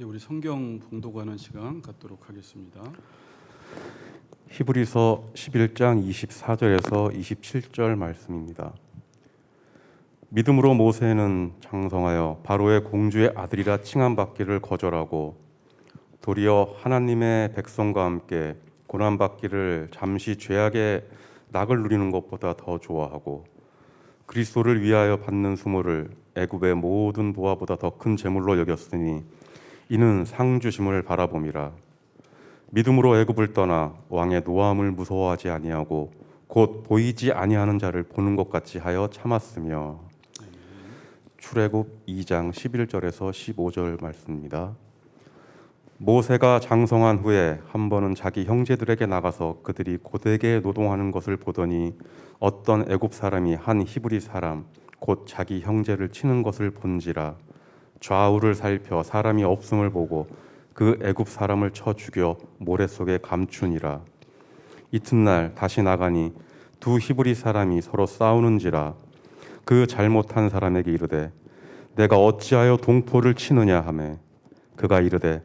우리 성경 봉독하는 시간 갖도록 하겠습니다. 히브리서 11장 24절에서 27절 말씀입니다. 믿음으로 모세는 장성하여 바로의 공주의 아들이라 칭함받기를 거절하고 도리어 하나님의 백성과 함께 고난받기를 잠시 죄악의 낙을 누리는 것보다 더 좋아하고 그리스도를 위하여 받는 수모를 애굽의 모든 보화보다 더 큰 재물로 여겼으니 이는 상 주심을 바라봄이라. 믿음으로 애굽을 떠나 왕의 노함을 무서워하지 아니하고 곧 보이지 아니하는 자를 보는 것 같이 하여 참았으며. 출애굽 2장 11절에서 15절 말씀입니다. 모세가 장성한 후에 한 번은 자기 형제들에게 나가서 그들이 고되게 노동하는 것을 보더니 어떤 애굽 사람이 한 히브리 사람 곧 자기 형제를 치는 것을 본지라. 좌우를 살펴 사람이 없음을 보고 그 애굽 사람을 쳐 죽여 모래 속에 감추니라. 이튿날 다시 나가니 두 히브리 사람이 서로 싸우는지라. 그 잘못한 사람에게 이르되 내가 어찌하여 동포를 치느냐 하매 그가 이르되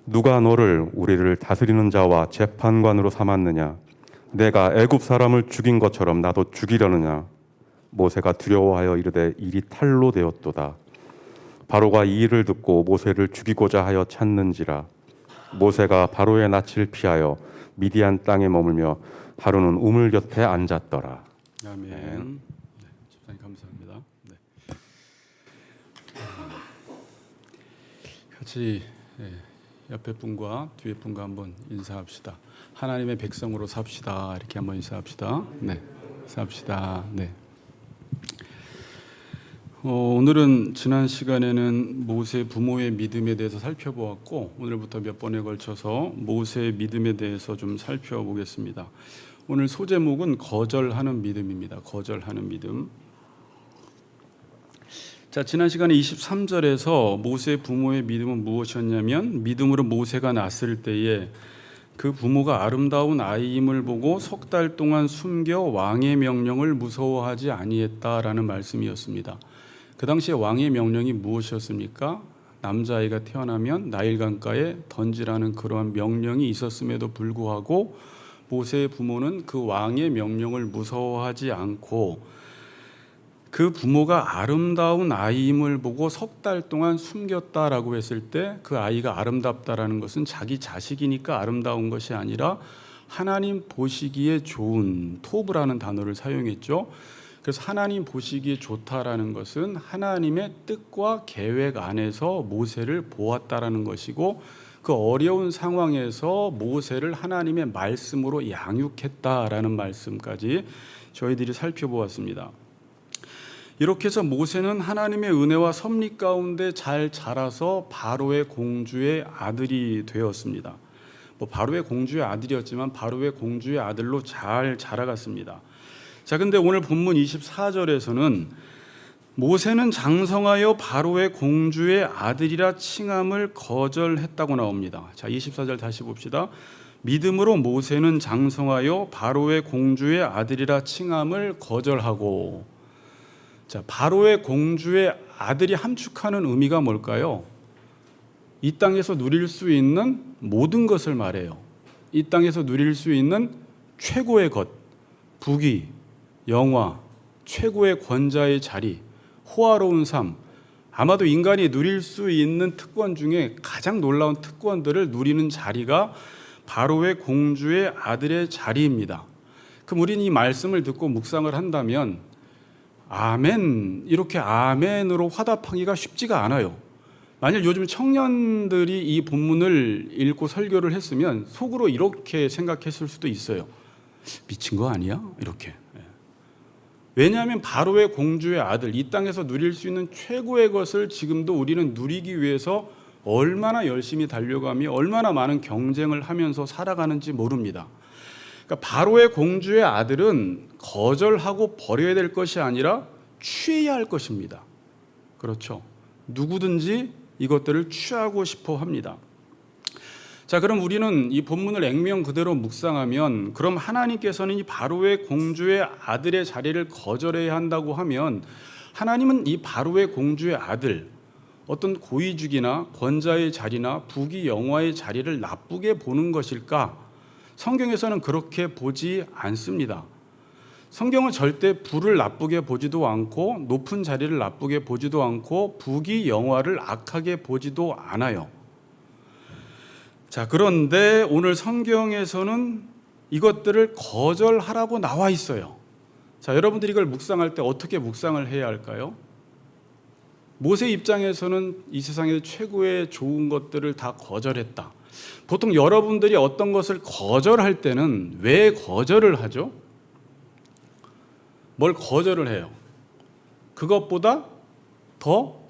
누가 너를 우리를 다스리는 자와 재판관으로 삼았느냐? 내가 애굽 사람을 죽인 것처럼 나도 죽이려느냐? 모세가 두려워하여 이르되 일이 탈로 되었도다. 바로가 이 일을 듣고 모세를 죽이고자 하여 찾는지라. 모세가 바로의 낯을 피하여 미디안 땅에 머물며 하루는 우물 곁에 앉았더라. 아멘. 네, 집사님 감사합니다. 네. 같이 옆에 분과 뒤에 분과 한번 인사합시다. 하나님의 백성으로 삽시다. 이렇게 한번 인사합시다. 네, 삽시다. 네. 오늘은 지난 시간에는 모세 부모의 믿음에 대해서 살펴보았고 오늘부터 몇 번에 걸쳐서 모세의 믿음에 대해서 좀 살펴보겠습니다. 오늘 소제목은 거절하는 믿음입니다. 거절하는 믿음. 자, 지난 시간에 23절에서 모세의 부모의 믿음은 무엇이었냐면 믿음으로 모세가 낳았을 때에 그 부모가 아름다운 아이임을 보고 석 달 동안 숨겨 왕의 명령을 무서워하지 아니했다라는 말씀이었습니다. 그 당시에 왕의 명령이 무엇이었습니까? 남자아이가 태어나면 나일강가에 던지라는 그러한 명령이 있었음에도 불구하고 모세의 부모는 그 왕의 명령을 무서워하지 않고 그 부모가 아름다운 아이임을 보고 석 달 동안 숨겼다라고 했을 때 그 아이가 아름답다라는 것은 자기 자식이니까 아름다운 것이 아니라 하나님 보시기에 좋은 토브라는 단어를 사용했죠. 그래서 하나님 보시기에 좋다라는 것은 하나님의 뜻과 계획 안에서 모세를 보았다라는 것이고 그 어려운 상황에서 모세를 하나님의 말씀으로 양육했다라는 말씀까지 저희들이 살펴보았습니다. 이렇게 해서 모세는 하나님의 은혜와 섭리 가운데 잘 자라서 바로의 공주의 아들이 되었습니다. 바로의 공주의 아들이었지만 바로의 공주의 아들로 잘 자라갔습니다. 자, 근데 오늘 본문 24절에서는 모세는 장성하여 바로의 공주의 아들이라 칭함을 거절했다고 나옵니다. 자, 24절 다시 봅시다. 믿음으로 모세는 장성하여 바로의 공주의 아들이라 칭함을 거절하고. 자, 바로의 공주의 아들이 함축하는 의미가 뭘까요? 이 땅에서 누릴 수 있는 모든 것을 말해요. 이 땅에서 누릴 수 있는 최고의 것, 부귀, 영화, 최고의 권자의 자리, 호화로운 삶, 아마도 인간이 누릴 수 있는 특권 중에 가장 놀라운 특권들을 누리는 자리가 바로의 공주의 아들의 자리입니다. 그럼 우리는 이 말씀을 듣고 묵상을 한다면 아멘, 이렇게 아멘으로 화답하기가 쉽지가 않아요. 만약 요즘 청년들이 이 본문을 읽고 설교를 했으면 속으로 이렇게 생각했을 수도 있어요. 미친 거 아니야? 이렇게. 왜냐하면 바로의 공주의 아들, 이 땅에서 누릴 수 있는 최고의 것을 지금도 우리는 누리기 위해서 얼마나 열심히 달려가며 얼마나 많은 경쟁을 하면서 살아가는지 모릅니다. 그러니까 바로의 공주의 아들은 거절하고 버려야 될 것이 아니라 취해야 할 것입니다. 그렇죠. 누구든지 이것들을 취하고 싶어 합니다. 자, 그럼 우리는 이 본문을 액면 그대로 묵상하면 그럼 하나님께서는 이 바로의 공주의 아들의 자리를 거절해야 한다고 하면 하나님은 이 바로의 공주의 아들 어떤 고위직이나 권자의 자리나 부귀 영화의 자리를 나쁘게 보는 것일까? 성경에서는 그렇게 보지 않습니다. 성경은 절대 부를 나쁘게 보지도 않고 높은 자리를 나쁘게 보지도 않고 부귀 영화를 악하게 보지도 않아요. 자, 그런데 오늘 성경에서는 이것들을 거절하라고 나와 있어요. 자, 여러분들이 이걸 묵상할 때 어떻게 묵상을 해야 할까요? 모세 입장에서는 이 세상의 최고의 좋은 것들을 다 거절했다. 보통 여러분들이 어떤 것을 거절할 때는 왜 거절을 하죠? 뭘 거절을 해요? 그것보다 더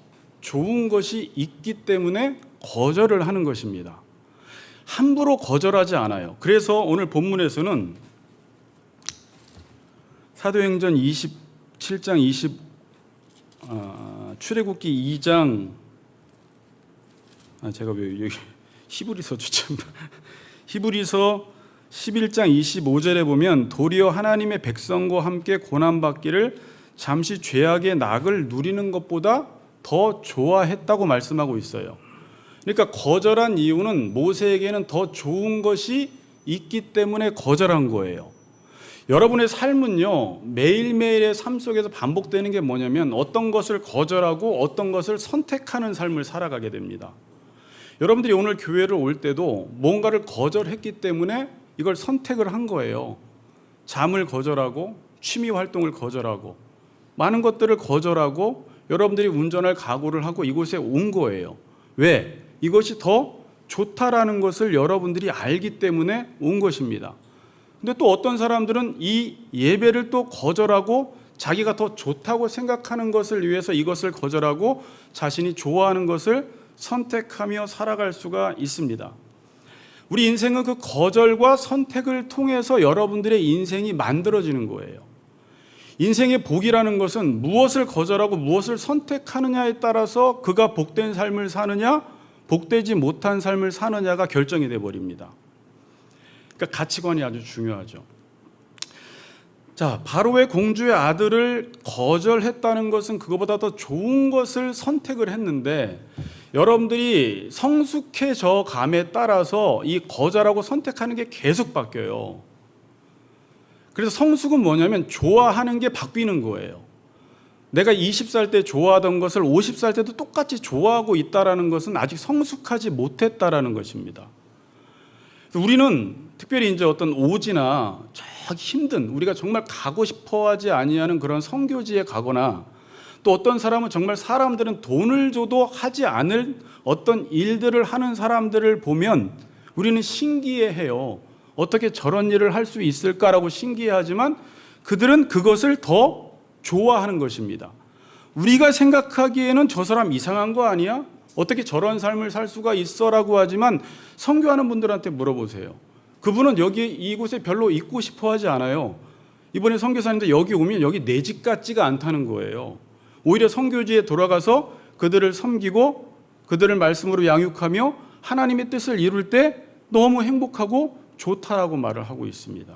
좋은 것이 있기 때문에 거절을 하는 것입니다. 함부로 거절하지 않아요. 그래서 오늘 본문에서는 사도행전 27장 출애굽기 2장 제가 왜 여기 히브리서 추천 히브리서 11장 25절에 보면 도리어 하나님의 백성과 함께 고난받기를 잠시 죄악의 낙을 누리는 것보다 더 좋아했다고 말씀하고 있어요. 그러니까 거절한 이유는 모세에게는 더 좋은 것이 있기 때문에 거절한 거예요. 여러분의 삶은요, 매일매일의 삶 속에서 반복되는 게 뭐냐면 어떤 것을 거절하고 어떤 것을 선택하는 삶을 살아가게 됩니다. 여러분들이 오늘 교회를 올 때도 뭔가를 거절했기 때문에 이걸 선택을 한 거예요. 잠을 거절하고 취미 활동을 거절하고 많은 것들을 거절하고 여러분들이 운전할 각오를 하고 이곳에 온 거예요. 왜? 이것이 더 좋다라는 것을 여러분들이 알기 때문에 온 것입니다. 근데 또 어떤 사람들은 이 예배를 또 거절하고 자기가 더 좋다고 생각하는 것을 위해서 이것을 거절하고 자신이 좋아하는 것을 선택하며 살아갈 수가 있습니다. 우리 인생은 그 거절과 선택을 통해서 여러분들의 인생이 만들어지는 거예요. 인생의 복이라는 것은 무엇을 거절하고 무엇을 선택하느냐에 따라서 그가 복된 삶을 사느냐, 복되지 못한 삶을 사느냐가 결정이 되어버립니다. 그러니까 가치관이 아주 중요하죠. 자, 바로의 공주의 아들을 거절했다는 것은 그거보다 더 좋은 것을 선택을 했는데 여러분들이 성숙해져 감에 따라서 이 거절하고 선택하는 게 계속 바뀌어요. 그래서 성숙은 뭐냐면 좋아하는 게 바뀌는 거예요. 내가 20살 때 좋아하던 것을 50살 때도 똑같이 좋아하고 있다는 것은 아직 성숙하지 못했다라는 것입니다. 우리는 특별히 이제 어떤 오지나 저기 힘든 우리가 정말 가고 싶어하지 아니하는 그런 선교지에 가거나 또 어떤 사람은 정말 사람들은 돈을 줘도 하지 않을 어떤 일들을 하는 사람들을 보면 우리는 신기해해요. 어떻게 저런 일을 할 수 있을까라고 신기해하지만 그들은 그것을 더 좋아하는 것입니다. 우리가 생각하기에는 저 사람 이상한 거 아니야? 어떻게 저런 삶을 살 수가 있어라고 하지만 선교하는 분들한테 물어보세요. 그분은 여기 이곳에 별로 있고 싶어 하지 않아요. 이번에 선교사님들 여기 오면 여기 내 집 같지가 않다는 거예요. 오히려 선교지에 돌아가서 그들을 섬기고 그들을 말씀으로 양육하며 하나님의 뜻을 이룰 때 너무 행복하고 좋다라고 말을 하고 있습니다.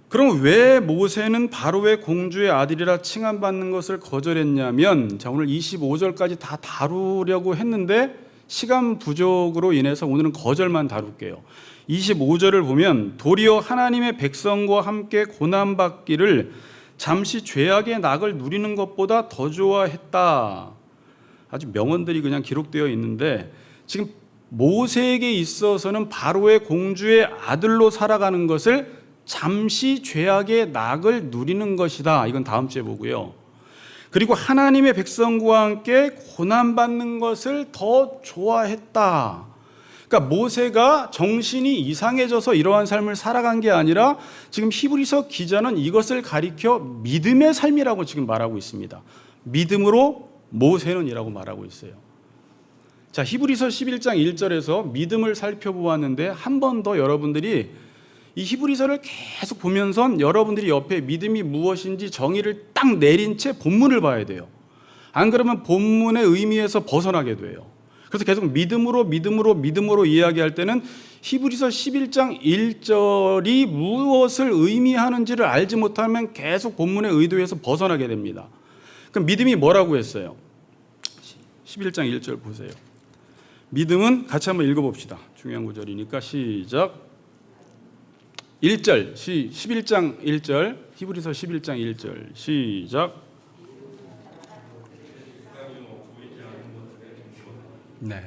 그럼 왜 모세는 바로의 공주의 아들이라 칭함받는 것을 거절했냐면, 자, 오늘 25절까지 다 다루려고 했는데 시간 부족으로 인해서 오늘은 거절만 다룰게요. 25절을 보면 도리어 하나님의 백성과 함께 고난받기를 잠시 죄악의 낙을 누리는 것보다 더 좋아했다. 아주 명언들이 그냥 기록되어 있는데 지금 모세에게 있어서는 바로의 공주의 아들로 살아가는 것을 잠시 죄악의 낙을 누리는 것이다. 이건 다음 주에 보고요. 그리고 하나님의 백성과 함께 고난받는 것을 더 좋아했다. 그러니까 모세가 정신이 이상해져서 이러한 삶을 살아간 게 아니라 지금 히브리서 기자는 이것을 가리켜 믿음의 삶이라고 지금 말하고 있습니다. 믿음으로 모세는이라고 말하고 있어요. 자, 히브리서 11장 1절에서 믿음을 살펴보았는데 한 번 더 여러분들이 이 히브리서를 계속 보면서 여러분들이 옆에 믿음이 무엇인지 정의를 딱 내린 채 본문을 봐야 돼요. 안 그러면 본문의 의미에서 벗어나게 돼요. 그래서 계속 믿음으로 이야기할 때는 히브리서 11장 1절이 무엇을 의미하는지를 알지 못하면 계속 본문의 의도에서 벗어나게 됩니다. 그럼 믿음이 뭐라고 했어요? 11장 1절 보세요. 믿음은 같이 한번 읽어봅시다. 중요한 구절이니까 시작. 1절 11장 1절 히브리서 11장 1절 시작. 네.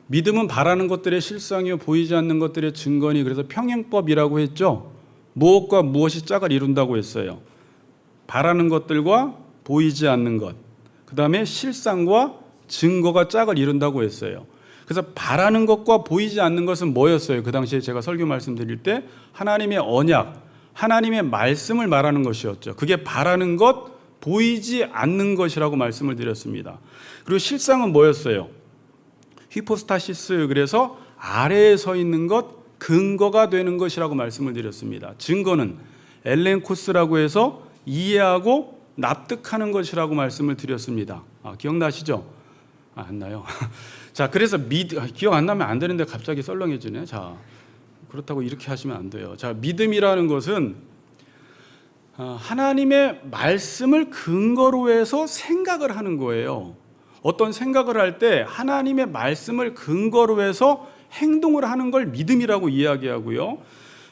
믿음은 바라는 것들의 실상이요 보이지 않는 것들의 증거니. 그래서 평행법이라고 했죠. 무엇과 무엇이 짝을 이룬다고 했어요. 바라는 것들과 보이지 않는 것, 그 다음에 실상과 증거가 짝을 이룬다고 했어요. 그래서 바라는 것과 보이지 않는 것은 뭐였어요? 그 당시에 제가 설교 말씀드릴 때 하나님의 언약, 하나님의 말씀을 말하는 것이었죠. 그게 바라는 것, 보이지 않는 것이라고 말씀을 드렸습니다. 그리고 실상은 뭐였어요? 히포스타시스, 그래서 아래에 서 있는 것, 근거가 되는 것이라고 말씀을 드렸습니다. 증거는 엘렌코스라고 해서 이해하고 납득하는 것이라고 말씀을 드렸습니다. 기억나시죠? 안 나요? 자, 그래서 기억 안 나면 안 되는데 갑자기 썰렁해지네. 자, 그렇다고 이렇게 하시면 안 돼요. 자, 믿음이라는 것은 하나님의 말씀을 근거로 해서 생각을 하는 거예요. 어떤 생각을 할 때 하나님의 말씀을 근거로 해서 행동을 하는 걸 믿음이라고 이야기하고요.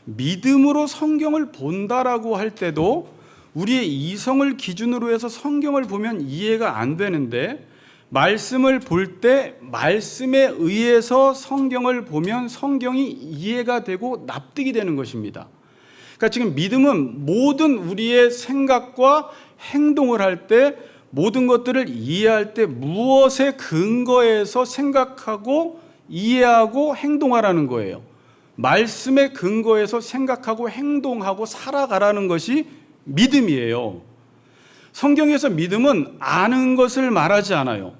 믿음으로 성경을 본다라고 할 때도 우리의 이성을 기준으로 해서 성경을 보면 이해가 안 되는데, 말씀을 볼 때 말씀에 의해서 성경을 보면 성경이 이해가 되고 납득이 되는 것입니다. 그러니까 지금 믿음은 모든 우리의 생각과 행동을 할 때, 모든 것들을 이해할 때 무엇에 근거해서 생각하고 이해하고 행동하라는 거예요. 말씀에 근거해서 생각하고 행동하고 살아가라는 것이 믿음이에요. 성경에서 믿음은 아는 것을 말하지 않아요.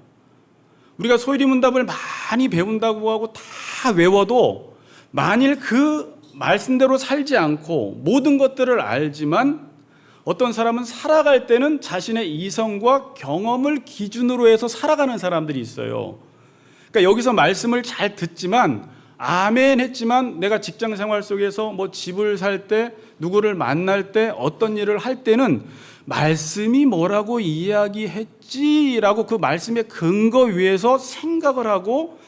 우리가 소위문답을 많이 배운다고 하고 다 외워도 만일 그 말씀대로 살지 않고 모든 것들을 알지만, 어떤 사람은 살아갈 때는 자신의 이성과 경험을 기준으로 해서 살아가는 사람들이 있어요. 그러니까 여기서 말씀을 잘 듣지만 아멘 했지만 내가 직장 생활 속에서 뭐 집을 살 때, 누구를 만날 때, 어떤 일을 할 때는 말씀이 뭐라고 이야기했지라고 그 말씀의 근거 위에서 생각을 하고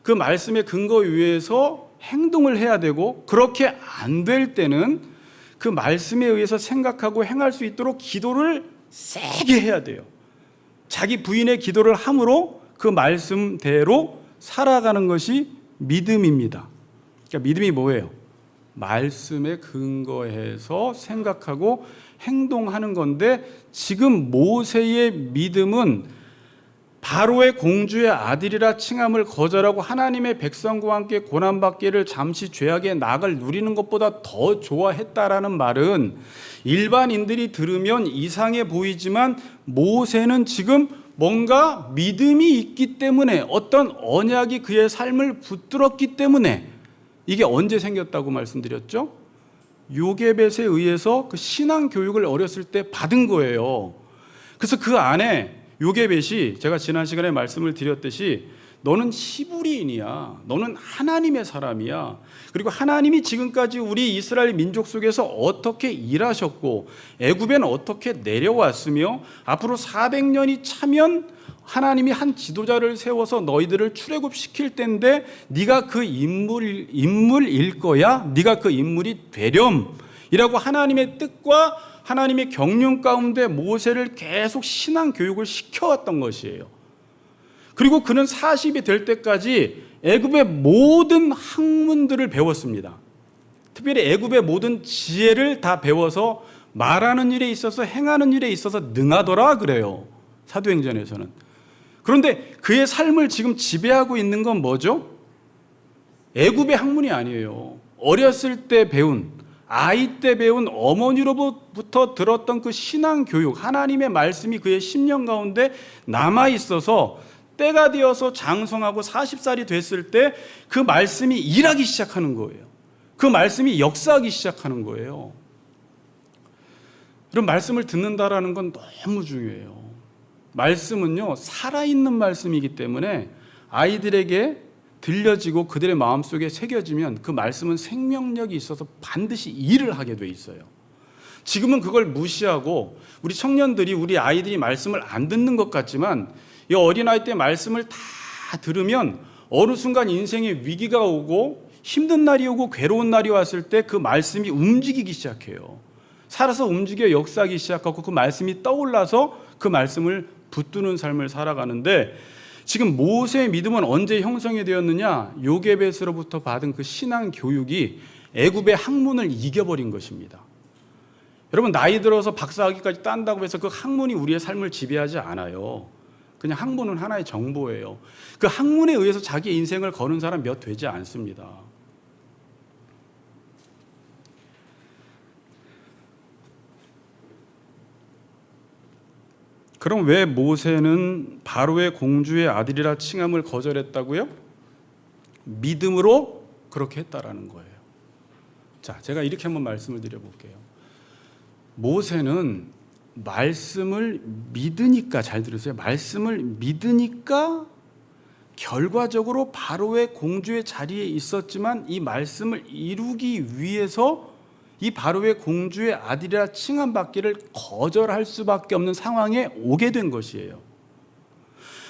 그 말씀의 근거 위에서 행동을 해야 되고, 그렇게 안 될 때는 그 말씀에 의해서 생각하고 행할 수 있도록 기도를 세게 해야 돼요. 자기 부인의 기도를 함으로 그 말씀대로 살아가는 것이 믿음입니다. 그러니까 믿음이 뭐예요? 말씀에 근거해서 생각하고 행동하는 건데, 지금 모세의 믿음은 바로의 공주의 아들이라 칭함을 거절하고 하나님의 백성과 함께 고난받기를 잠시 죄악의 낙을 누리는 것보다 더 좋아했다라는 말은 일반인들이 들으면 이상해 보이지만, 모세는 지금 뭔가 믿음이 있기 때문에, 어떤 언약이 그의 삶을 붙들었기 때문에. 이게 언제 생겼다고 말씀드렸죠? 요게벳에 의해서 그 신앙 교육을 어렸을 때 받은 거예요. 그래서 그 안에 요게벳이, 제가 지난 시간에 말씀을 드렸듯이, 너는 히브리인이야, 너는 하나님의 사람이야, 그리고 하나님이 지금까지 우리 이스라엘 민족 속에서 어떻게 일하셨고 애굽에는 어떻게 내려왔으며 앞으로 400년이 차면 하나님이 한 지도자를 세워서 너희들을 출애굽시킬 텐데 네가 그 인물일 거야, 네가 그 인물이 되렴이라고 하나님의 뜻과 하나님의 경륜 가운데 모세를 계속 신앙 교육을 시켜왔던 것이에요. 그리고 그는 40이 될 때까지 애굽의 모든 학문들을 배웠습니다. 특별히 애굽의 모든 지혜를 다 배워서 말하는 일에 있어서 행하는 일에 있어서 능하더라 그래요, 사도행전에서는. 그런데 그의 삶을 지금 지배하고 있는 건 뭐죠? 애굽의 학문이 아니에요. 어렸을 때 배운, 아이 때 배운 어머니로부터 들었던 그 신앙 교육, 하나님의 말씀이 그의 심령 가운데 남아 있어서 때가 되어서 장성하고 40살이 됐을 때 그 말씀이 일하기 시작하는 거예요. 그 말씀이 역사하기 시작하는 거예요. 그런 말씀을 듣는다라는 건 너무 중요해요. 말씀은요, 살아있는 말씀이기 때문에 아이들에게 들려지고 그들의 마음속에 새겨지면 그 말씀은 생명력이 있어서 반드시 일을 하게 돼 있어요. 지금은 그걸 무시하고 우리 청년들이, 우리 아이들이 말씀을 안 듣는 것 같지만 이 어린아이 때 말씀을 다 들으면 어느 순간 인생에 위기가 오고 힘든 날이 오고 괴로운 날이 왔을 때 그 말씀이 움직이기 시작해요. 살아서 움직여 역사하기 시작하고 그 말씀이 떠올라서 그 말씀을 붙드는 삶을 살아가는데, 지금 모세의 믿음은 언제 형성이 되었느냐? 요게벳으로부터 받은 그 신앙 교육이 애굽의 학문을 이겨버린 것입니다. 여러분, 나이 들어서 박사학위까지 딴다고 해서 그 학문이 우리의 삶을 지배하지 않아요. 그냥 학문은 하나의 정보예요. 그 학문에 의해서 자기 인생을 거는 사람 몇 되지 않습니다. 그럼 왜 모세는 바로의 공주의 아들이라 칭함을 거절했다고요? 믿음으로 그렇게 했다라는 거예요. 자, 제가 이렇게 한번 말씀을 드려볼게요. 모세는 말씀을 믿으니까, 잘 들으세요. 말씀을 믿으니까 결과적으로 바로의 공주의 자리에 있었지만 이 말씀을 이루기 위해서 이 바로의 공주의 아들이라 칭함받기를 거절할 수밖에 없는 상황에 오게 된 것이에요.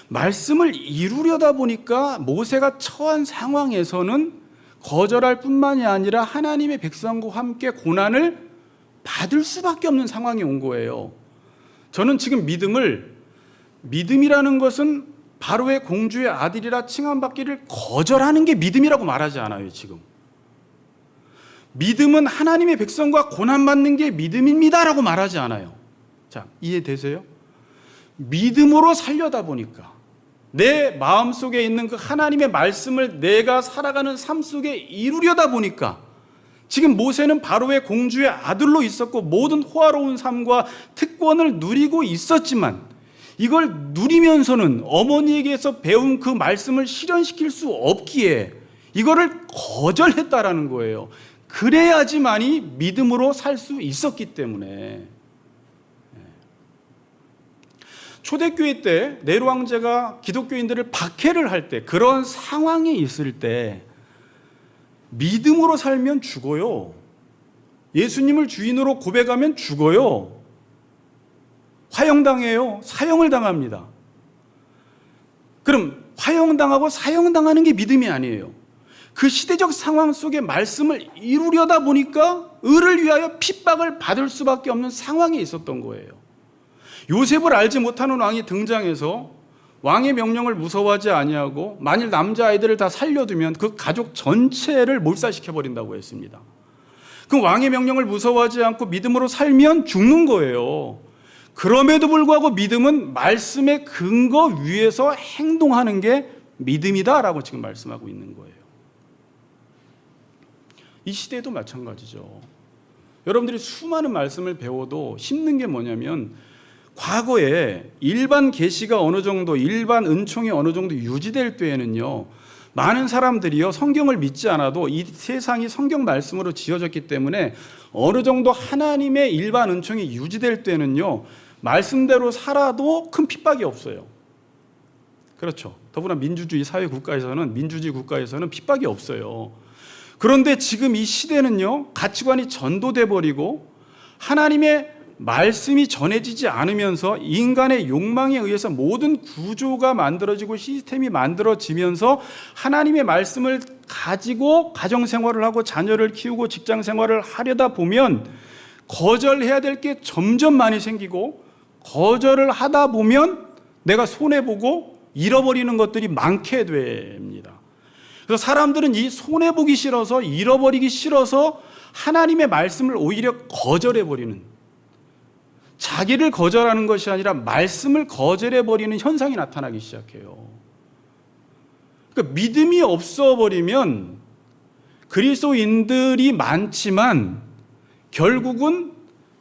말씀을 이루려다 보니까 모세가 처한 상황에서는 거절할 뿐만이 아니라 하나님의 백성과 함께 고난을 받을 수밖에 없는 상황이 온 거예요. 저는 지금 믿음이라는 것은 바로의 공주의 아들이라 칭함받기를 거절하는 게 믿음이라고 말하지 않아요. 지금 믿음은 하나님의 백성과 고난받는 게 믿음입니다라고 말하지 않아요. 자, 이해되세요? 믿음으로 살려다 보니까 내 마음속에 있는 그 하나님의 말씀을 내가 살아가는 삶 속에 이루려다 보니까 지금 모세는 바로의 공주의 아들로 있었고 모든 호화로운 삶과 특권을 누리고 있었지만 이걸 누리면서는 어머니에게서 배운 그 말씀을 실현시킬 수 없기에 이거를 거절했다라는 거예요. 그래야지만이 믿음으로 살 수 있었기 때문에. 초대교회 때 네로 황제가 기독교인들을 박해를 할 때, 그런 상황이 있을 때 믿음으로 살면 죽어요. 예수님을 주인으로 고백하면 죽어요. 화형당해요. 사형을 당합니다. 그럼 화형당하고 사형당하는 게 믿음이 아니에요. 그 시대적 상황 속에 말씀을 이루려다 보니까 의를 위하여 핍박을 받을 수밖에 없는 상황에 있었던 거예요. 요셉을 알지 못하는 왕이 등장해서 왕의 명령을 무서워하지 아니하고 만일 남자아이들을 다 살려두면 그 가족 전체를 몰살시켜버린다고 했습니다. 그 왕의 명령을 무서워하지 않고 믿음으로 살면 죽는 거예요. 그럼에도 불구하고 믿음은 말씀의 근거 위에서 행동하는 게 믿음이다라고 지금 말씀하고 있는 거예요. 이 시대도 마찬가지죠. 여러분들이 수많은 말씀을 배워도 힘든 게 뭐냐면 과거에 일반 계시가 어느 정도, 일반 은총이 어느 정도 유지될 때에는요, 많은 사람들이요 성경을 믿지 않아도 이 세상이 성경 말씀으로 지어졌기 때문에 어느 정도 하나님의 일반 은총이 유지될 때는요 말씀대로 살아도 큰 핍박이 없어요. 그렇죠. 더구나 민주주의 사회 국가에서는, 민주주의 국가에서는 핍박이 없어요. 그런데 지금 이 시대는요 가치관이 전도돼 버리고 하나님의 말씀이 전해지지 않으면서 인간의 욕망에 의해서 모든 구조가 만들어지고 시스템이 만들어지면서 하나님의 말씀을 가지고 가정생활을 하고 자녀를 키우고 직장생활을 하려다 보면 거절해야 될 게 점점 많이 생기고 거절을 하다 보면 내가 손해보고 잃어버리는 것들이 많게 됩니다. 그래서 사람들은 이 손해보기 싫어서, 잃어버리기 싫어서 하나님의 말씀을 오히려 거절해버리는, 자기를 거절하는 것이 아니라 말씀을 거절해버리는 현상이 나타나기 시작해요. 그러니까 믿음이 없어버리면 그리스도인들이 많지만 결국은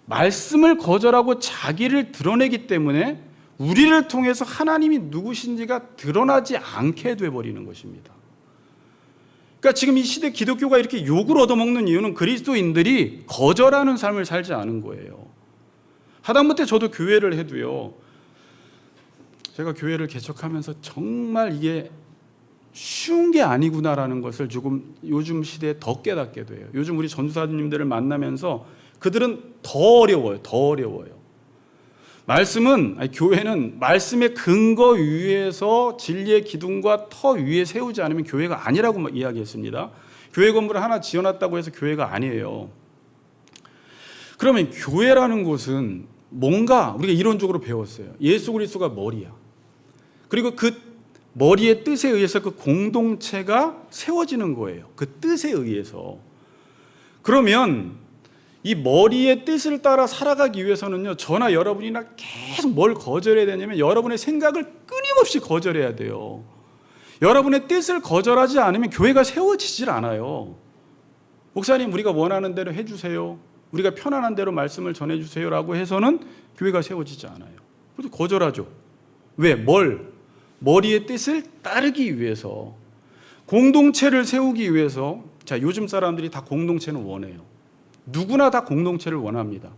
말씀을 거절하고 자기를 드러내기 때문에 우리를 통해서 하나님이 누구신지가 드러나지 않게 돼버리는 것입니다. 그러니까 지금 이 시대 기독교가 이렇게 욕을 얻어먹는 이유는 그리스도인들이 거절하는 삶을 살지 않은 거예요. 하다못해 저도 교회를 해도요, 제가 교회를 개척하면서 정말 이게 쉬운 게 아니구나라는 것을 조금 요즘 시대에 더 깨닫게 돼요. 요즘 우리 전도사님들을 만나면서 그들은 더 어려워요. 더 어려워요. 교회는 말씀의 근거 위에서 진리의 기둥과 터 위에 세우지 않으면 교회가 아니라고 이야기했습니다. 교회 건물을 하나 지어놨다고 해서 교회가 아니에요. 그러면 교회라는 곳은 뭔가 우리가 이론적으로 배웠어요. 예수 그리스도가 머리야. 그리고 그 머리의 뜻에 의해서 그 공동체가 세워지는 거예요. 그 뜻에 의해서. 그러면 이 머리의 뜻을 따라 살아가기 위해서는요, 저나 여러분이나 계속 뭘 거절해야 되냐면 여러분의 생각을 끊임없이 거절해야 돼요. 여러분의 뜻을 거절하지 않으면 교회가 세워지질 않아요. 목사님, 우리가 원하는 대로 해주세요. 우리가 편안한 대로 말씀을 전해주세요라고 해서는 교회가 세워지지 않아요. 그래서 거절하죠. 왜? 머리의 뜻을 따르기 위해서, 공동체를 세우기 위해서. 자, 요즘 사람들이 다 공동체는 원해요. 누구나 다 공동체를 원합니다.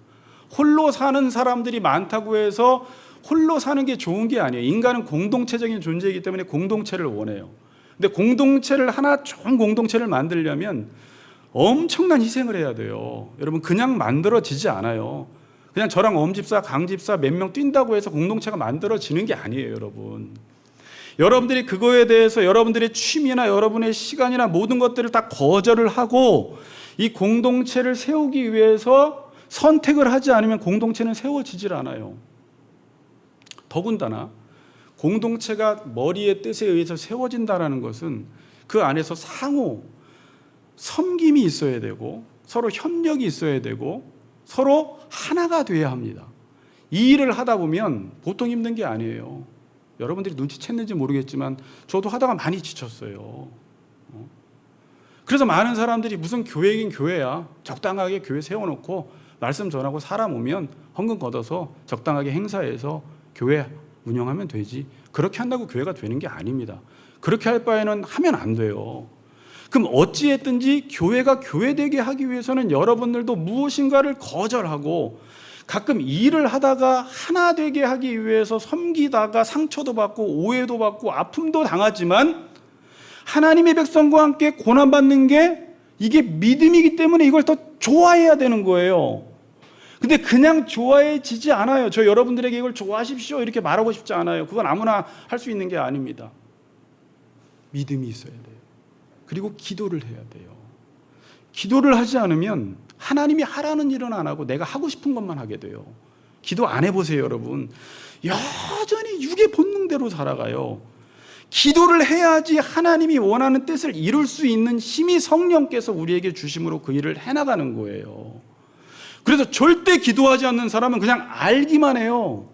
홀로 사는 사람들이 많다고 해서 홀로 사는 게 좋은 게 아니에요. 인간은 공동체적인 존재이기 때문에 공동체를 원해요. 근데 공동체를 하나 좋은 공동체를 만들려면 엄청난 희생을 해야 돼요. 여러분, 그냥 만들어지지 않아요. 그냥 저랑 엄집사, 강집사 몇 명 뛴다고 해서 공동체가 만들어지는 게 아니에요, 여러분. 여러분들이 그거에 대해서 여러분들의 취미나 여러분의 시간이나 모든 것들을 다 거절을 하고 이 공동체를 세우기 위해서 선택을 하지 않으면 공동체는 세워지질 않아요. 더군다나 공동체가 머리의 뜻에 의해서 세워진다는 것은 그 안에서 상호 섬김이 있어야 되고 서로 협력이 있어야 되고 서로 하나가 돼야 합니다. 이 일을 하다 보면 보통 힘든 게 아니에요. 여러분들이 눈치챘는지 모르겠지만 저도 하다가 많이 지쳤어요. 그래서 많은 사람들이 무슨 교회이긴 교회야, 적당하게 교회 세워놓고 말씀 전하고 사람 오면 헌금 걷어서 적당하게 행사해서 교회 운영하면 되지, 그렇게 한다고 교회가 되는 게 아닙니다. 그렇게 할 바에는 하면 안 돼요. 그럼 어찌했든지 교회가 교회되게 하기 위해서는 여러분들도 무엇인가를 거절하고 가끔 일을 하다가 하나 되게 하기 위해서 섬기다가 상처도 받고 오해도 받고 아픔도 당하지만 하나님의 백성과 함께 고난받는 게 이게 믿음이기 때문에 이걸 더 좋아해야 되는 거예요. 근데 그냥 좋아해지지 않아요. 저 여러분들에게 이걸 좋아하십시오 이렇게 말하고 싶지 않아요. 그건 아무나 할 수 있는 게 아닙니다. 믿음이 있어야 돼요. 그리고 기도를 해야 돼요. 기도를 하지 않으면 하나님이 하라는 일은 안 하고 내가 하고 싶은 것만 하게 돼요. 기도 안 해보세요, 여러분. 여전히 육의 본능대로 살아가요. 기도를 해야지 하나님이 원하는 뜻을 이룰 수 있는 힘이 성령께서 우리에게 주심으로 그 일을 해나가는 거예요. 그래서 절대 기도하지 않는 사람은 그냥 알기만 해요.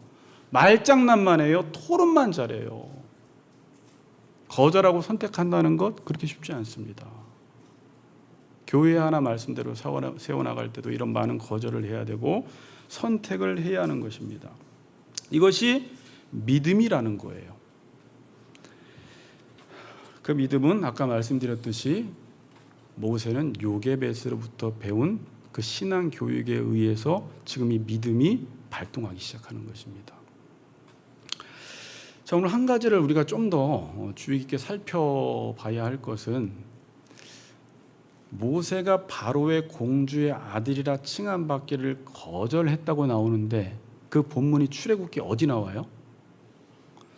말장난만 해요. 토론만 잘해요. 거절하고 선택한다는 것 그렇게 쉽지 않습니다. 교회 하나 말씀대로 세워나갈 때도 이런 많은 거절을 해야 되고 선택을 해야 하는 것입니다. 이것이 믿음이라는 거예요. 그 믿음은 아까 말씀드렸듯이 모세는 요게벳으로부터 배운 그 신앙 교육에 의해서 지금 이 믿음이 발동하기 시작하는 것입니다. 자, 오늘 한 가지를 우리가 좀 더 주의 깊게 살펴봐야 할 것은 모세가 바로의 공주의 아들이라 칭함받기를 거절했다고 나오는데 그 본문이 출애굽기 어디 나와요?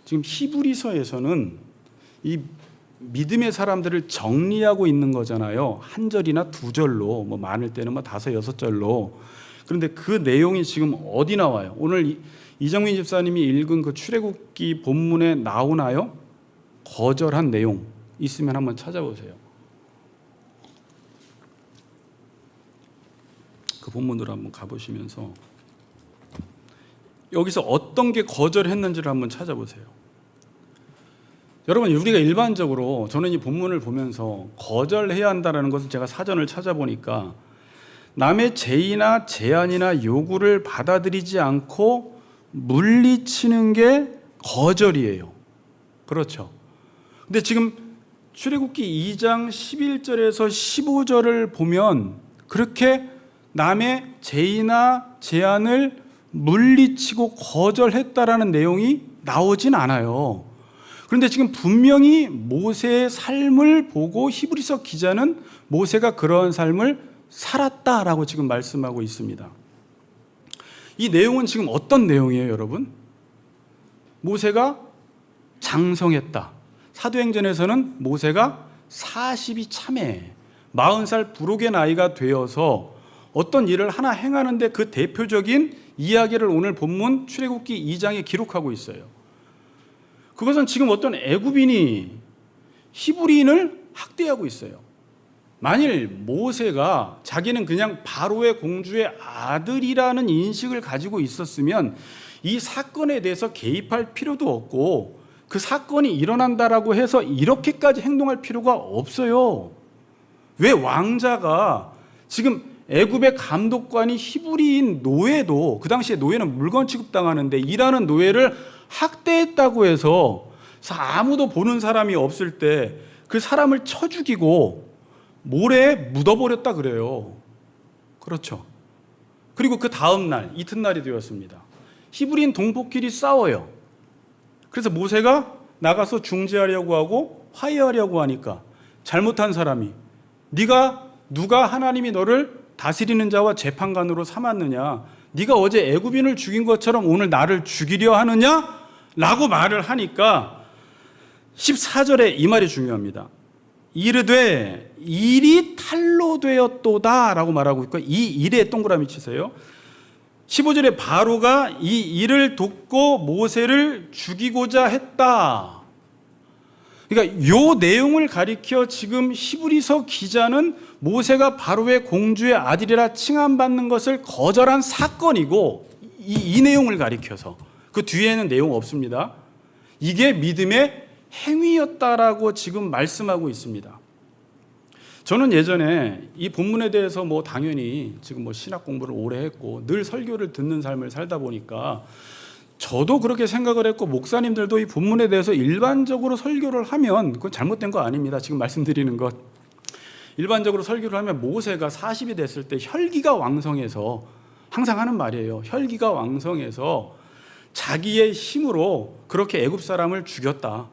지금 히브리서에서는 이 믿음의 사람들을 정리하고 있는 거잖아요. 한 절이나 두 절로, 뭐 많을 때는 뭐 5, 6절로. 그런데 그 내용이 지금 어디 나와요? 오늘 이정민 집사님이 읽은 그 출애굽기 본문에 나오나요? 거절한 내용 있으면 한번 찾아보세요. 그 본문으로 한번 가보시면서 여기서 어떤 게 거절했는지를 한번 찾아보세요. 여러분, 우리가 일반적으로 저는 이 본문을 보면서 거절해야 한다는 것을 제가 사전을 찾아보니까 남의 제의나 제안이나 요구를 받아들이지 않고 물리치는 게 거절이에요. 그렇죠. 근데 지금 출애굽기 2장 11절에서 15절을 보면 그렇게 남의 제의나 제안을 물리치고 거절했다라는 내용이 나오진 않아요. 그런데 지금 분명히 모세의 삶을 보고 히브리서 기자는 모세가 그러한 삶을 살았다라고 지금 말씀하고 있습니다. 이 내용은 지금 어떤 내용이에요, 여러분? 모세가 장성했다. 사도행전에서는 모세가 40이 참해 40살 부록의 나이가 되어서 어떤 일을 하나 행하는데 그 대표적인 이야기를 오늘 본문 출애굽기 2장에 기록하고 있어요. 그것은 지금 어떤 애굽인이 히브리인을 학대하고 있어요. 만일 모세가 자기는 그냥 바로의 공주의 아들이라는 인식을 가지고 있었으면 이 사건에 대해서 개입할 필요도 없고 그 사건이 일어난다라고 해서 이렇게까지 행동할 필요가 없어요. 왜 왕자가 지금 애굽의 감독관이 히브리인 노예도, 그 당시에 노예는 물건 취급당하는데 일하는 노예를 학대했다고 해서 아무도 보는 사람이 없을 때 그 사람을 쳐 죽이고 모래에 묻어버렸다 그래요. 그렇죠. 그리고 그 다음 날, 이튿날이 되었습니다. 히브리인 동포끼리 싸워요. 그래서 모세가 나가서 중재하려고 하고 화해하려고 하니까 잘못한 사람이 누가 하나님이 너를 다스리는 자와 재판관으로 삼았느냐? 네가 어제 애굽인을 죽인 것처럼 오늘 나를 죽이려 하느냐? 라고 말을 하니까 14절에 이 말이 중요합니다. 이르되 일이 탈로 되었도다 라고 말하고 있고 이 일에 동그라미 치세요. 15절에 바로가 이 일을 돕고 모세를 죽이고자 했다. 그러니까 이 내용을 가리켜 지금 히브리서 기자는 모세가 바로의 공주의 아들이라 칭함받는 것을 거절한 사건이고 이 내용을 가리켜서 그 뒤에는 내용 없습니다. 이게 믿음의 행위였다라고 지금 말씀하고 있습니다. 저는 예전에 이 본문에 대해서 당연히 지금 신학 공부를 오래 했고 늘 설교를 듣는 삶을 살다 보니까 저도 그렇게 생각을 했고 목사님들도 이 본문에 대해서 일반적으로 설교를 하면 그건 잘못된 거 아닙니다. 지금 말씀드리는 것. 일반적으로 설교를 하면 모세가 40이 됐을 때 혈기가 왕성해서 항상 하는 말이에요. 혈기가 왕성해서 자기의 힘으로 그렇게 애굽 사람을 죽였다.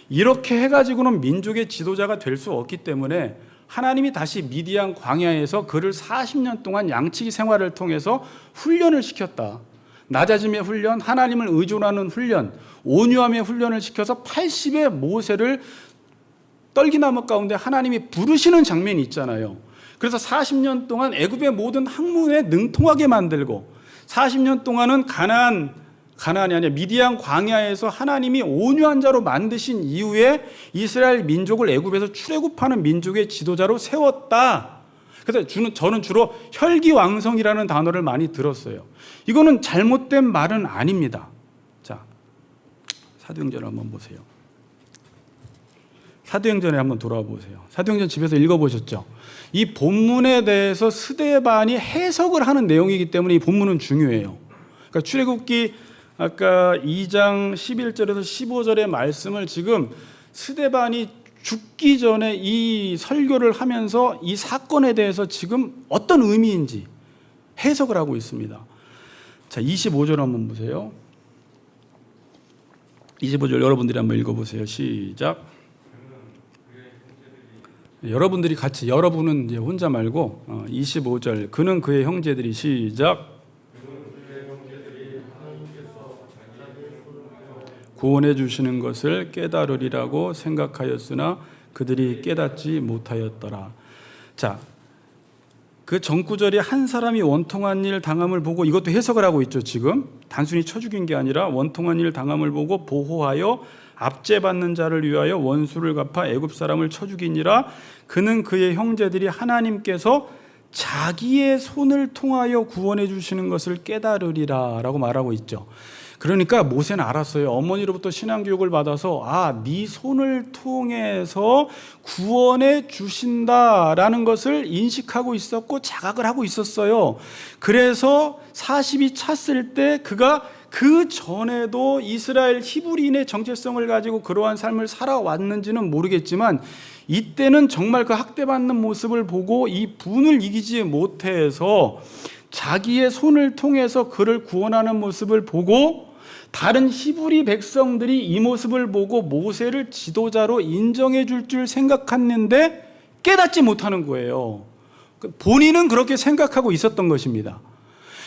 이렇게 해가지고는 민족의 지도자가 될 수 없기 때문에 하나님이 다시 미디안 광야에서 그를 40년 동안 양치기 생활을 통해서 훈련을 시켰다. 낮아짐의 훈련, 하나님을 의존하는 훈련, 온유함의 훈련을 시켜서 80의 모세를 떨기나무 가운데 하나님이 부르시는 장면이 있잖아요. 그래서 40년 동안 애굽의 모든 학문에 능통하게 만들고 40년 동안은 가나안이 아니라 미디안 광야에서 하나님이 온유한 자로 만드신 이후에 이스라엘 민족을 애굽에서 출애굽하는 민족의 지도자로 세웠다. 그래서 저는 주로 혈기왕성이라는 단어를 많이 들었어요. 이거는 잘못된 말은 아닙니다. 자, 사도행전을 한번 보세요. 사도행전에 한번 돌아와 보세요. 사도행전 집에서 읽어보셨죠? 이 본문에 대해서 스데반이 해석을 하는 내용이기 때문에 이 본문은 중요해요. 그러니까 출애굽기 아까 2장 11절에서 15절의 말씀을 지금 스데반이 죽기 전에 이 설교를 하면서 이 사건에 대해서 지금 어떤 의미인지 해석을 하고 있습니다. 자, 25절 한번 보세요. 25절 여러분들이 한번 읽어보세요. 시작. 여러분들이 같이, 여러분은 이제 혼자 말고 25절 그는 그의 형제들이 시작. 구원해 주시는 것을 깨달으리라고 생각하였으나 그들이 깨닫지 못하였더라. 자, 그 전구절이 한 사람이 원통한 일 당함을 보고 이것도 해석을 하고 있죠. 지금 단순히 쳐 죽인 게 아니라 원통한 일 당함을 보고 보호하여 압제받는 자를 위하여 원수를 갚아 애굽 사람을 쳐 죽이니라. 그는 그의 형제들이 하나님께서 자기의 손을 통하여 구원해 주시는 것을 깨달으리라 라고 말하고 있죠. 그러니까 모세는 알았어요. 어머니로부터 신앙교육을 받아서 네 손을 통해서 구원해 주신다라는 것을 인식하고 있었고 자각을 하고 있었어요. 그래서 40이 찼을 때 그가 그 전에도 이스라엘 히브리인의 정체성을 가지고 그러한 삶을 살아왔는지는 모르겠지만 이때는 정말 그 학대받는 모습을 보고 이 분을 이기지 못해서 자기의 손을 통해서 그를 구원하는 모습을 보고 다른 히브리 백성들이 이 모습을 보고 모세를 지도자로 인정해 줄 생각했는데 깨닫지 못하는 거예요. 본인은 그렇게 생각하고 있었던 것입니다.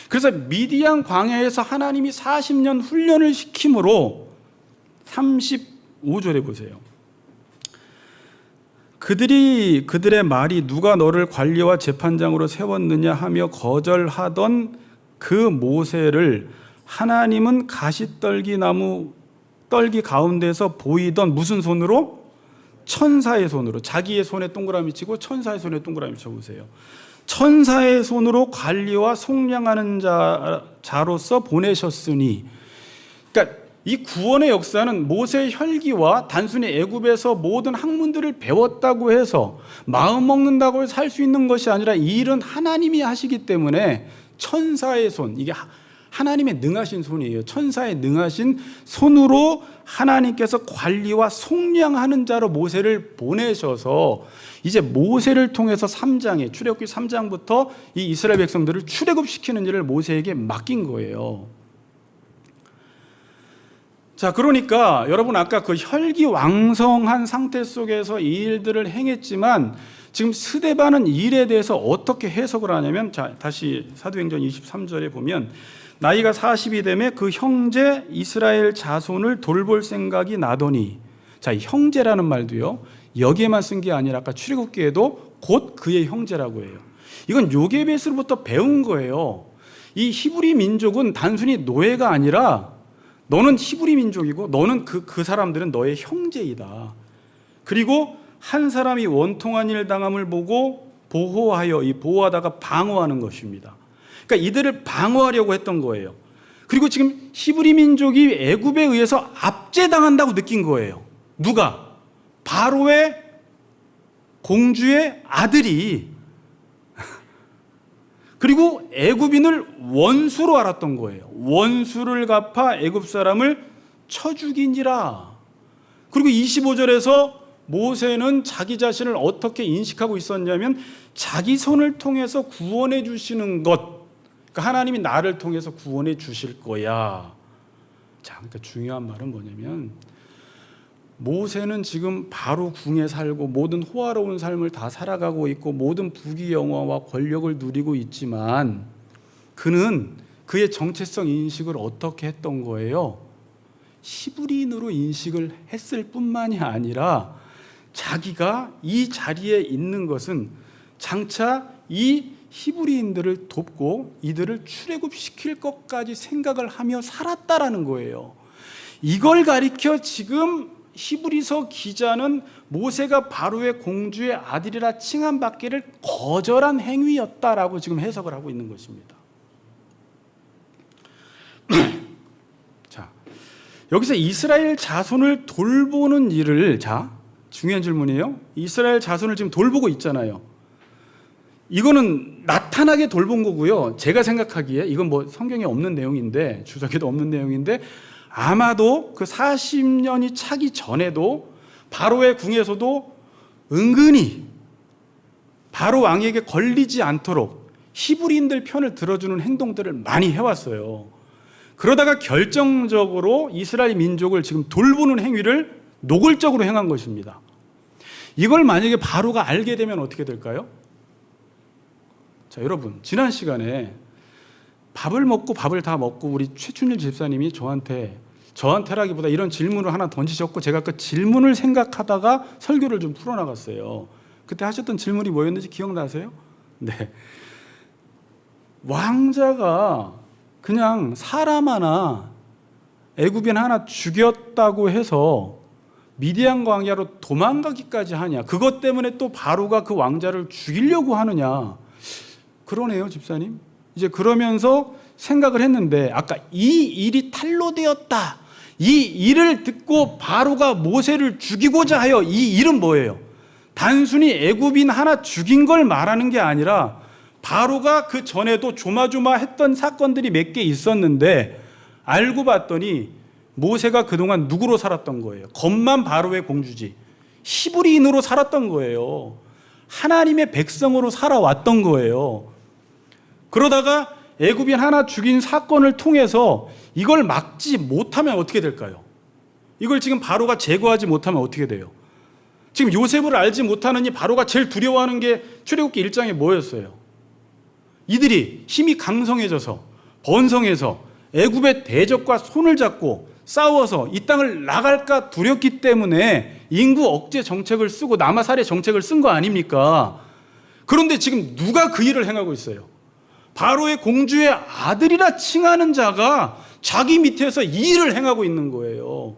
그래서 미디안 광야에서 하나님이 40년 훈련을 시킴으로 35절에 보세요. 그들의 말이 누가 너를 관리와 재판장으로 세웠느냐 하며 거절하던 그 모세를 하나님은 가시떨기 가운데서 보이던 무슨 손으로? 천사의 손으로. 자기의 손에 동그라미 치고 천사의 손에 동그라미 쳐보세요. 천사의 손으로 관리와 속량하는 자로서 보내셨으니, 그러니까 이 구원의 역사는 모세의 혈기와 단순히 애굽에서 모든 학문들을 배웠다고 해서 마음 먹는다고 해서 살 수 있는 것이 아니라 이 일은 하나님이 하시기 때문에 천사의 손, 이게 하나님의 능하신 손이에요. 천사의 능하신 손으로 하나님께서 관리와 속량하는 자로 모세를 보내셔서 이제 모세를 통해서 3장에 출애굽기 3장부터 이 이스라엘 백성들을 출애굽시키는 일을 모세에게 맡긴 거예요. 자, 그러니까 여러분 아까 그 혈기왕성한 상태 속에서 이 일들을 행했지만 지금 스데반은 이 일에 대해서 어떻게 해석을 하냐면, 자, 다시 사도행전 23절에 보면 나이가 40이 되매 그 형제 이스라엘 자손을 돌볼 생각이 나더니, 자, 이 형제라는 말도요 여기에만 쓴 게 아니라 아까 출애굽기에도 곧 그의 형제라고 해요. 이건 요게벳으로부터 배운 거예요. 이 히브리 민족은 단순히 노예가 아니라 너는 히브리 민족이고 너는 그 사람들은 너의 형제이다. 그리고 한 사람이 원통한 일 당함을 보고 보호하여, 이 보호하다가 방어하는 것입니다. 그러니까 이들을 방어하려고 했던 거예요. 그리고 지금 히브리 민족이 애굽에 의해서 압제당한다고 느낀 거예요. 누가? 바로의 공주의 아들이. 그리고 애굽인을 원수로 알았던 거예요. 원수를 갚아 애굽 사람을 쳐 죽이니라. 그리고 25절에서 모세는 자기 자신을 어떻게 인식하고 있었냐면 자기 손을 통해서 구원해 주시는 것, 그러니까 하나님이 나를 통해서 구원해 주실 거야. 자, 그러니까 중요한 말은 뭐냐면 모세는 지금 바로 궁에 살고 모든 호화로운 삶을 다 살아가고 있고 모든 부귀영화와 권력을 누리고 있지만 그는 그의 정체성 인식을 어떻게 했던 거예요? 히브리인으로 인식을 했을 뿐만이 아니라 자기가 이 자리에 있는 것은 장차 이 히브리인들을 돕고 이들을 출애굽시킬 것까지 생각을 하며 살았다라는 거예요. 이걸 가리켜 지금 히브리서 기자는 모세가 바로의 공주의 아들이라 칭함받기를 거절한 행위였다라고 지금 해석을 하고 있는 것입니다. 자, 여기서 이스라엘 자손을 돌보는 일을, 자, 중요한 질문이에요. 이스라엘 자손을 지금 돌보고 있잖아요. 이거는 나타나게 돌본 거고요. 제가 생각하기에 이건 뭐 성경에 없는 내용인데, 주석에도 없는 내용인데 아마도 그 40년이 차기 전에도 바로의 궁에서도 은근히 바로 왕에게 걸리지 않도록 히브리인들 편을 들어주는 행동들을 많이 해왔어요. 그러다가 결정적으로 이스라엘 민족을 지금 돌보는 행위를 노골적으로 행한 것입니다. 이걸 만약에 바로가 알게 되면 어떻게 될까요? 자, 여러분, 지난 시간에 밥을 먹고 밥을 다 먹고 우리 최춘일 집사님이 저한테라기보다 이런 질문을 하나 던지셨고 제가 그 질문을 생각하다가 설교를 좀 풀어나갔어요. 그때 하셨던 질문이 뭐였는지 기억나세요? 네. 왕자가 그냥 사람 하나, 애굽인 하나 죽였다고 해서 미디안 광야로 도망가기까지 하냐? 그것 때문에 또 바로가 그 왕자를 죽이려고 하느냐? 그러네요, 집사님. 이제 그러면서 생각을 했는데 아까 이 일이 탄로되었다. 이 일을 듣고 바로가 모세를 죽이고자 하여, 이 일은 뭐예요? 단순히 애굽인 하나 죽인 걸 말하는 게 아니라 바로가 그 전에도 조마조마했던 사건들이 몇 개 있었는데 알고 봤더니 모세가 그동안 누구로 살았던 거예요? 겉만 바로의 공주지 히브리인으로 살았던 거예요. 하나님의 백성으로 살아왔던 거예요. 그러다가 애굽인 하나 죽인 사건을 통해서 이걸 막지 못하면 어떻게 될까요? 이걸 지금 바로가 제거하지 못하면 어떻게 돼요? 지금 요셉을 알지 못하는 이 바로가 제일 두려워하는 게 출애굽기 1장에 뭐였어요? 이들이 힘이 강성해져서 번성해서 애굽의 대적과 손을 잡고 싸워서 이 땅을 나갈까 두렵기 때문에 인구 억제 정책을 쓰고 남아살해 정책을 쓴 거 아닙니까? 그런데 지금 누가 그 일을 행하고 있어요? 바로의 공주의 아들이라 칭하는 자가 자기 밑에서 이 일을 행하고 있는 거예요.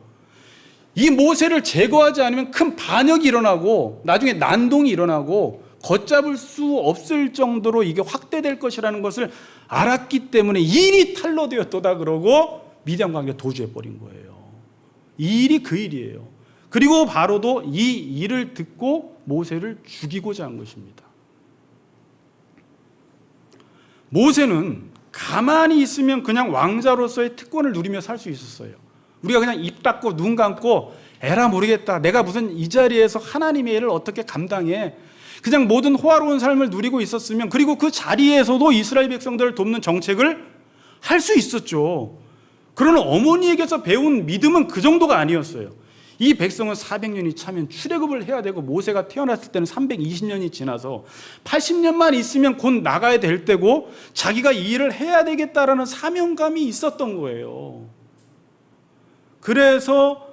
이 모세를 제거하지 않으면 큰 반역이 일어나고 나중에 난동이 일어나고 걷잡을 수 없을 정도로 이게 확대될 것이라는 것을 알았기 때문에 일이 탄로되었도다 그러고 미디안 광야에 도주해버린 거예요. 이 일이 그 일이에요. 그리고 바로도 이 일을 듣고 모세를 죽이고자 한 것입니다. 모세는 가만히 있으면 그냥 왕자로서의 특권을 누리며 살 수 있었어요. 우리가 그냥 입 닫고 눈 감고 에라 모르겠다, 내가 무슨 이 자리에서 하나님의 일을 어떻게 감당해, 그냥 모든 호화로운 삶을 누리고 있었으면, 그리고 그 자리에서도 이스라엘 백성들을 돕는 정책을 할 수 있었죠. 그러나 어머니에게서 배운 믿음은 그 정도가 아니었어요. 이 백성은 400년이 차면 출애굽을 해야 되고, 모세가 태어났을 때는 320년이 지나서 80년만 있으면 곧 나가야 될 때고, 자기가 이 일을 해야 되겠다라는 사명감이 있었던 거예요. 그래서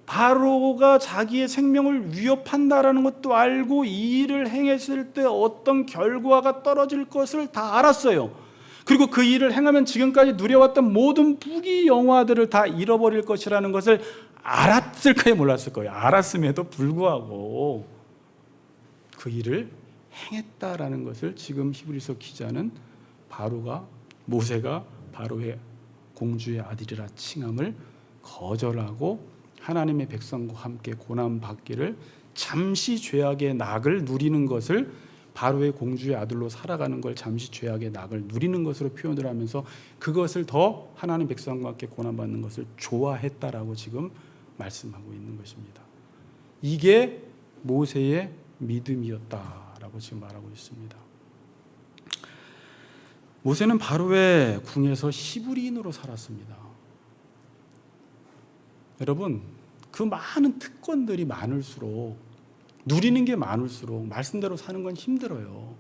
바로가 자기의 생명을 위협한다라는 것도 알고 이 일을 행했을 때 어떤 결과가 떨어질 것을 다 알았어요. 그리고 그 일을 행하면 지금까지 누려왔던 모든 부귀 영화들을 다 잃어버릴 것이라는 것을 알았을까요? 몰랐을 거예요. 알았음에도 불구하고 그 일을 행했다라는 것을 지금 히브리서 기자는 모세가 바로의 공주의 아들이라 칭함을 거절하고 하나님의 백성과 함께 고난받기를, 잠시 죄악의 낙을 누리는 것을, 바로의 공주의 아들로 살아가는 걸 잠시 죄악의 낙을 누리는 것으로 표현을 하면서 그것을 더 하나님 백성과 함께 고난받는 것을 좋아했다라고 지금 말씀하고 있는 것입니다. 이게 모세의 믿음이었다라고 지금 말하고 있습니다. 모세는 바로의 궁에서 히브리인으로 살았습니다. 여러분, 그 많은 특권들이 많을수록, 누리는 게 많을수록 말씀대로 사는 건 힘들어요.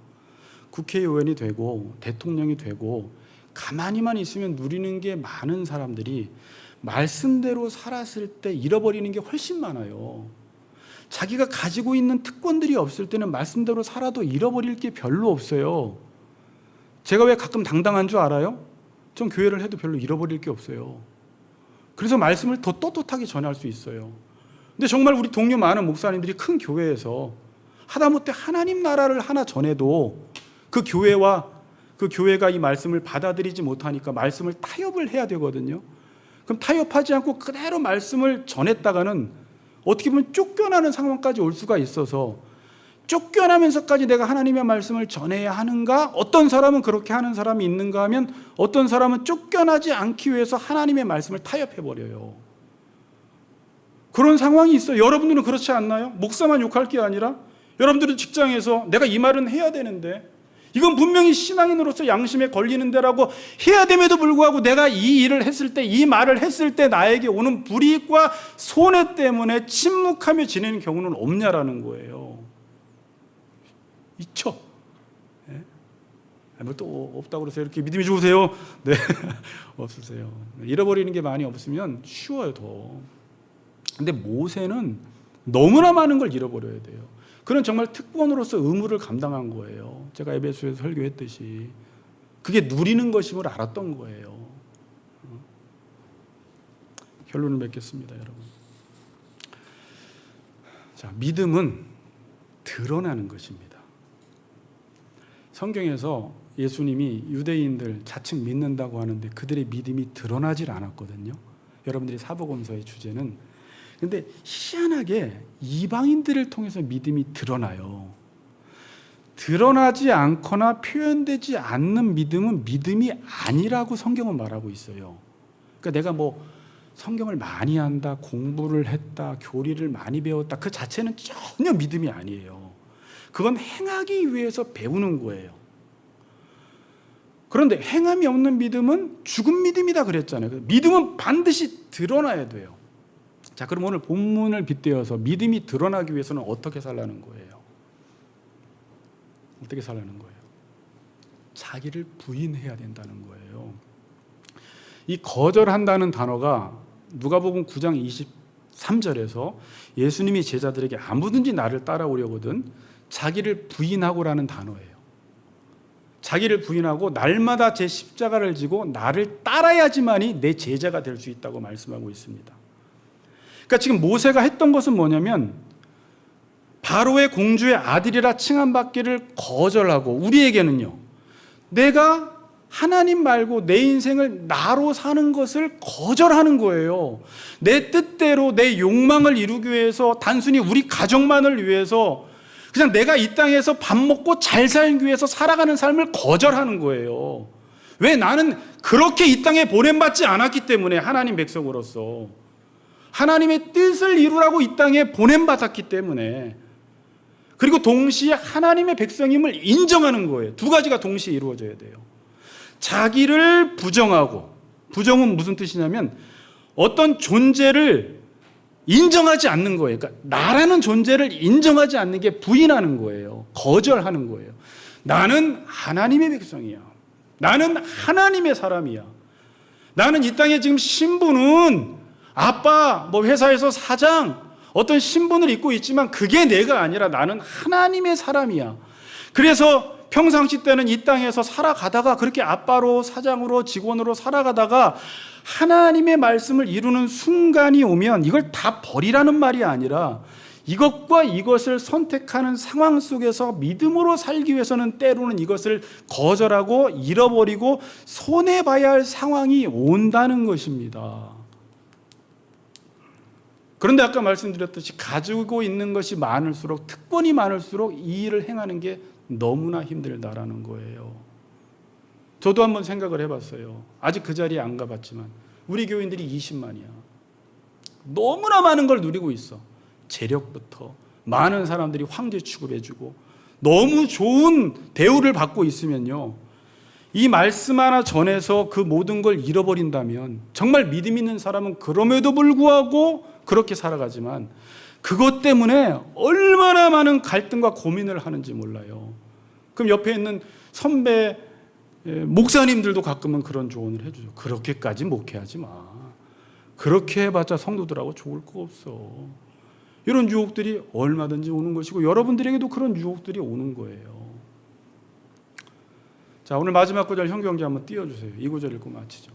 국회의원이 되고 대통령이 되고 가만히만 있으면 누리는 게 많은 사람들이 말씀대로 살았을 때 잃어버리는 게 훨씬 많아요. 자기가 가지고 있는 특권들이 없을 때는 말씀대로 살아도 잃어버릴 게 별로 없어요. 제가 왜 가끔 당당한 줄 알아요? 전 교회를 해도 별로 잃어버릴 게 없어요. 그래서 말씀을 더 떳떳하게 전할 수 있어요. 근데 정말 우리 동료 많은 목사님들이 큰 교회에서 하다못해 하나님 나라를 하나 전해도 그 교회가 이 말씀을 받아들이지 못하니까 말씀을 타협을 해야 되거든요. 그럼 타협하지 않고 그대로 말씀을 전했다가는 어떻게 보면 쫓겨나는 상황까지 올 수가 있어서, 쫓겨나면서까지 내가 하나님의 말씀을 전해야 하는가? 어떤 사람은 그렇게 하는 사람이 있는가 하면, 어떤 사람은 쫓겨나지 않기 위해서 하나님의 말씀을 타협해버려요. 그런 상황이 있어요. 여러분들은 그렇지 않나요? 목사만 욕할 게 아니라 여러분들은 직장에서 내가 이 말은 해야 되는데, 이건 분명히 신앙인으로서 양심에 걸리는 데라고 해야 됨에도 불구하고 내가 이 일을 했을 때, 이 말을 했을 때 나에게 오는 불이익과 손해 때문에 침묵하며 지내는 경우는 없냐라는 거예요. 있죠. 네? 또 없다고 그러세요. 이렇게 믿음이 좋으세요? 네. 없으세요. 잃어버리는 게 많이 없으면 쉬워요, 더. 근데 모세는 너무나 많은 걸 잃어버려야 돼요. 그는 정말 특권으로서 의무를 감당한 거예요. 제가 에베소에서 설교했듯이 그게 누리는 것임을 알았던 거예요. 결론을 맺겠습니다, 여러분. 자, 믿음은 드러나는 것입니다. 성경에서 예수님이 유대인들 자칭 믿는다고 하는데 그들의 믿음이 드러나질 않았거든요. 여러분들이 사복음서의 주제는, 근데 희한하게 이방인들을 통해서 믿음이 드러나요. 드러나지 않거나 표현되지 않는 믿음은 믿음이 아니라고 성경은 말하고 있어요. 그러니까 내가 뭐 성경을 많이 한다, 공부를 했다, 교리를 많이 배웠다, 그 자체는 전혀 믿음이 아니에요. 그건 행하기 위해서 배우는 거예요. 그런데 행함이 없는 믿음은 죽은 믿음이다 그랬잖아요. 믿음은 반드시 드러나야 돼요. 자, 그럼 오늘 본문을 빗대어서 믿음이 드러나기 위해서는 어떻게 살라는 거예요? 어떻게 살라는 거예요? 자기를 부인해야 된다는 거예요. 이 거절한다는 단어가 누가복음 9장 23절에서 예수님이 제자들에게 아무든지 나를 따라오려거든 자기를 부인하고라는 단어예요. 자기를 부인하고 날마다 제 십자가를 지고 나를 따라야지만이 내 제자가 될 수 있다고 말씀하고 있습니다. 그러니까 지금 모세가 했던 것은 뭐냐면 바로의 공주의 아들이라 칭함받기를 거절하고, 우리에게는요, 내가 하나님 말고 내 인생을 나로 사는 것을 거절하는 거예요. 내 뜻대로 내 욕망을 이루기 위해서, 단순히 우리 가족만을 위해서, 그냥 내가 이 땅에서 밥 먹고 잘 살기 위해서 살아가는 삶을 거절하는 거예요. 왜? 나는 그렇게 이 땅에 보냄받지 않았기 때문에, 하나님 백성으로서 하나님의 뜻을 이루라고 이 땅에 보냄받았기 때문에, 그리고 동시에 하나님의 백성임을 인정하는 거예요. 두 가지가 동시에 이루어져야 돼요. 자기를 부정하고, 부정은 무슨 뜻이냐면 어떤 존재를 인정하지 않는 거예요. 그러니까 나라는 존재를 인정하지 않는 게 부인하는 거예요. 거절하는 거예요. 나는 하나님의 백성이야. 나는 하나님의 사람이야. 나는 이 땅에 지금 신분은 아빠, 회사에서 사장, 어떤 신분을 입고 있지만 그게 내가 아니라 나는 하나님의 사람이야. 그래서 평상시 때는 이 땅에서 살아가다가, 그렇게 아빠로, 사장으로, 직원으로 살아가다가 하나님의 말씀을 이루는 순간이 오면 이걸 다 버리라는 말이 아니라 이것과 이것을 선택하는 상황 속에서 믿음으로 살기 위해서는 때로는 이것을 거절하고 잃어버리고 손해봐야 할 상황이 온다는 것입니다. 그런데 아까 말씀드렸듯이 가지고 있는 것이 많을수록, 특권이 많을수록 이 일을 행하는 게 너무나 힘들다라는 거예요. 저도 한번 생각을 해봤어요. 아직 그 자리에 안 가봤지만 우리 교인들이 20만이야. 너무나 많은 걸 누리고 있어. 재력부터 많은 사람들이 황제 취급해주고 너무 좋은 대우를 받고 있으면요, 이 말씀 하나 전해서 그 모든 걸 잃어버린다면, 정말 믿음 있는 사람은 그럼에도 불구하고 그렇게 살아가지만 그것 때문에 얼마나 많은 갈등과 고민을 하는지 몰라요. 그럼 옆에 있는 선배 목사님들도 가끔은 그런 조언을 해주죠. 그렇게까지 목회하지 마. 그렇게 해봤자 성도들하고 좋을 거 없어. 이런 유혹들이 얼마든지 오는 것이고 여러분들에게도 그런 유혹들이 오는 거예요. 자, 오늘 마지막 구절 형경제 한번 띄워주세요. 이 구절 읽고 마치죠.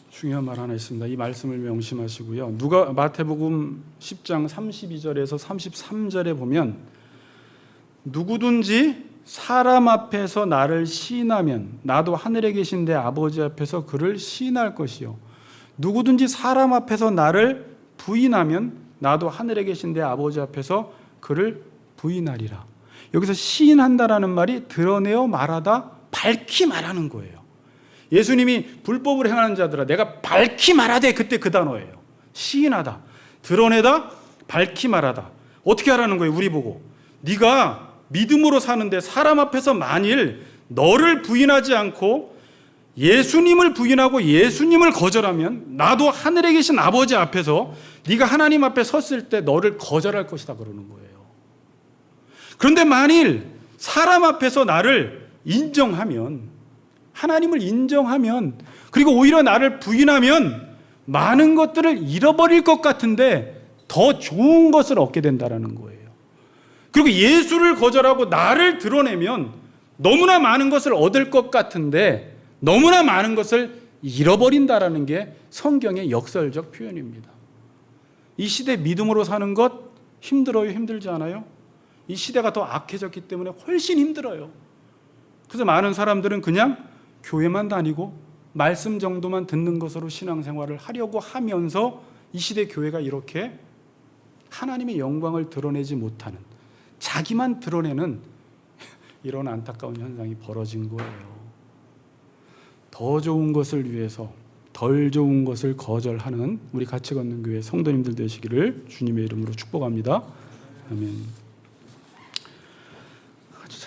중요한 말 하나 있습니다. 이 말씀을 명심하시고요. 마태복음 10장 32절에서 33절에 보면 누구든지 사람 앞에서 나를 시인하면 나도 하늘에 계신 내 아버지 앞에서 그를 시인할 것이요. 누구든지 사람 앞에서 나를 부인하면 나도 하늘에 계신 내 아버지 앞에서 그를 부인하리라. 여기서 시인한다라는 말이 드러내어 말하다, 밝히 말하는 거예요. 예수님이 불법을 행하는 자들아 내가 밝히 말하되, 그때 그 단어예요. 시인하다, 드러내다, 밝히 말하다. 어떻게 하라는 거예요? 우리 보고 네가 믿음으로 사는데 사람 앞에서 만일 너를 부인하지 않고 예수님을 부인하고 예수님을 거절하면 나도 하늘에 계신 아버지 앞에서 네가 하나님 앞에 섰을 때 너를 거절할 것이다 그러는 거예요. 그런데 만일 사람 앞에서 나를 인정하면, 하나님을 인정하면, 그리고 오히려 나를 부인하면 많은 것들을 잃어버릴 것 같은데 더 좋은 것을 얻게 된다는 거예요. 그리고 예수를 거절하고 나를 드러내면 너무나 많은 것을 얻을 것 같은데 너무나 많은 것을 잃어버린다는 게 성경의 역설적 표현입니다. 이 시대 믿음으로 사는 것 힘들어요? 힘들지 않아요? 이 시대가 더 악해졌기 때문에 훨씬 힘들어요. 그래서 많은 사람들은 그냥 교회만 다니고 말씀 정도만 듣는 것으로 신앙생활을 하려고 하면서 이 시대 교회가 이렇게 하나님의 영광을 드러내지 못하는, 자기만 드러내는 이런 안타까운 현상이 벌어진 거예요. 더 좋은 것을 위해서 덜 좋은 것을 거절하는 우리 같이 걷는 교회 성도님들 되시기를 주님의 이름으로 축복합니다. 아멘.